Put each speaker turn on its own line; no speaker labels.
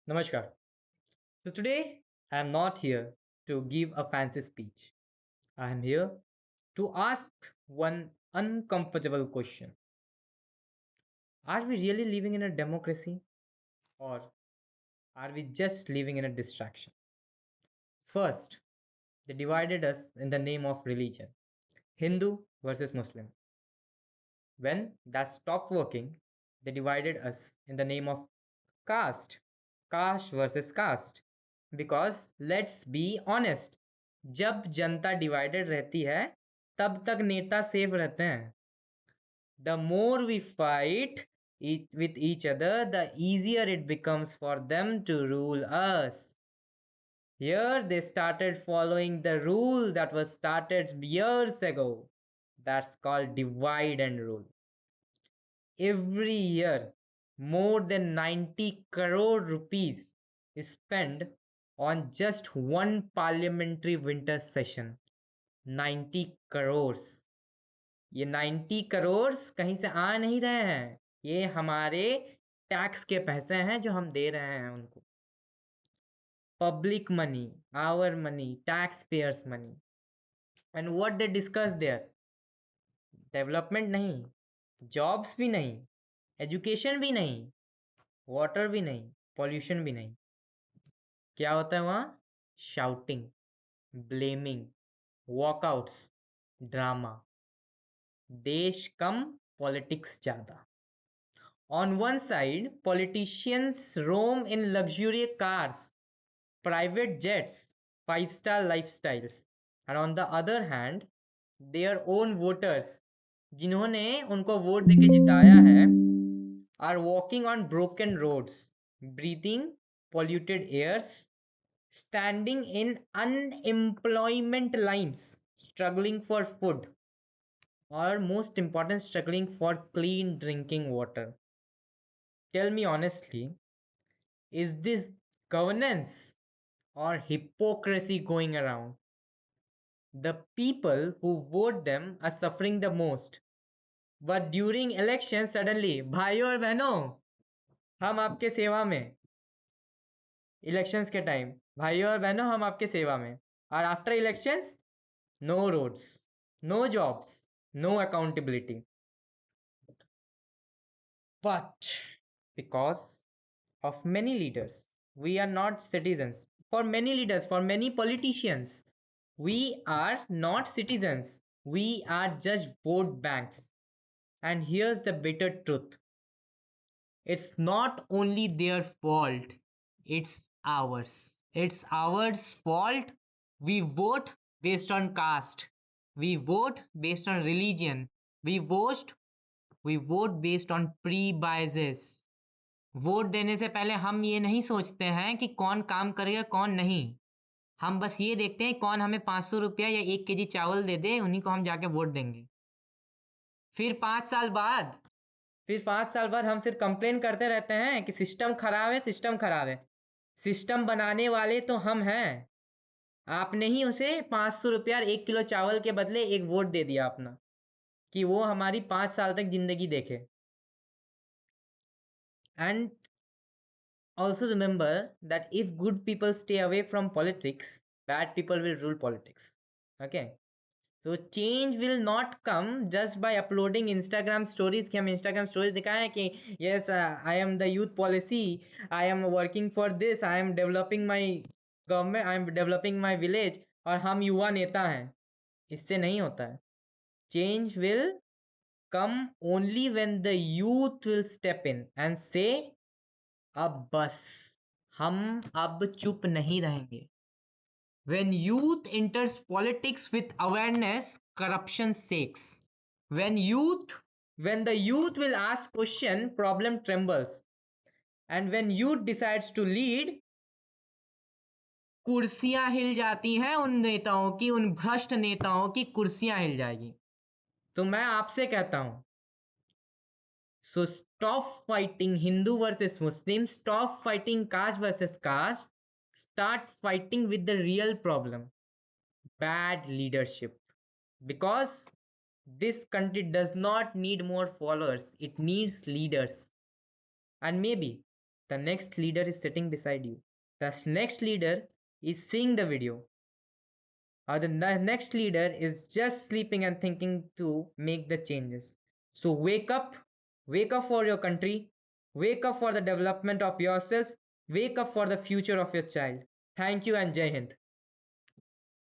Namaskar. So today I am not here to give a fancy speech. I am here to ask one uncomfortable question. Are we really living in a democracy or are we just living in a distraction? First, they divided us in the name of religion. Hindu versus Muslim. When that stopped working, they divided us in the name of caste. Caste versus caste. Because let's be honest, जब जनता divided रहती है तब तक नेता safe रहते हैं. The more we fight with each other, the easier it becomes for them to rule us. Here they started following the rule that was started years ago. That's called divide and rule. Every year, more than 90 crore rupees is spent on just one parliamentary winter session. 90 crores. ये 90 करोड़ कहीं से आ नहीं रहे हैं. ये हमारे tax के पैसे हैं जो हम दे रहे हैं उनको. Public money, our money, tax payers money. And what they discuss there? Development नहीं, जॉब्स भी नहीं, एजुकेशन भी नहीं, वाटर भी नहीं, पॉल्यूशन भी नहीं. क्या होता है वहाँ? Shouting, blaming, walkouts, drama. देश कम, पॉलिटिक्स ज़्यादा. On one side, politicians roam in luxury cars, private jets, five-star lifestyles, and on the other hand, their own voters, जिन्होंने उनको वोट देके जिताया है, are walking on broken roads, breathing polluted airs, standing in unemployment lines, struggling for food, or most important, struggling for clean drinking water. Tell me honestly, is this governance or hypocrisy going around? The people who vote them are suffering the most. But during elections, suddenly, भाइयों और बहनों, हम आपके सेवा में. Elections के time, भाइयों और बहनों, हम आपके सेवा में. और after elections, no roads, no jobs, no accountability. But because of many leaders, we are not citizens. For many leaders, for many politicians, we are not citizens. We are just vote banks. And here's the bitter truth, it's not only their fault, it's ours. It's ours fault. We vote based on caste. We vote based on religion. We vote we vote based on pre-biases. Vote देने से पहले हम ये नहीं सोचते हैं कि कौन काम करेगा कौन नहीं. हम बस ये देखते हैं कौन हमें 500 रुपया या 1 केजी चावल दे दे, उन्हीं को हम जाके वोट देंगे. फिर 5 साल बाद फिर 5 साल बाद हम सिर्फ कंप्लेन करते रहते हैं कि सिस्टम खराब है, सिस्टम खराब है. सिस्टम बनाने वाले तो हम हैं. आपने ही उसे 500 रुपया और 1 किलो चावल के बदले एक वोट दे दिया अपना, कि वो हमारी 5 साल तक जिंदगी देखे. And also remember that if good people stay away from politics, bad people will rule politics. Okay. So change will not come just by uploading Instagram stories कि हम Instagram stories दिखाएं कि yes, I am the youth policy, I am working for this, I am developing my government, I am developing my village, और हम युवा नेता हैं. इससे नहीं होता है. Change will come only when the youth will step in and say अब बस, हम अब चुप नहीं रहेंगे. When youth enters politics with awareness, corruption shakes. When the youth will ask question, problem trembles. And when youth decides to lead, कुर्सियां हिल जाती हैं उन नेताओं की, उन भ्रष्ट नेताओं की कुर्सियां हिल जाएगी. तो मैं आपसे कहता हूं, so stop fighting Hindu versus Muslim, stop fighting caste versus caste, start fighting with the real problem, bad leadership. Because this country does not need more followers, it needs leaders. And maybe The next leader is sitting beside you. The next leader is seeing the video, or the next leader is just sleeping and thinking to make the changes. So wake up for your country, wake up for the development of yourself, wake up for the future of your child. Thank you and Jai Hind.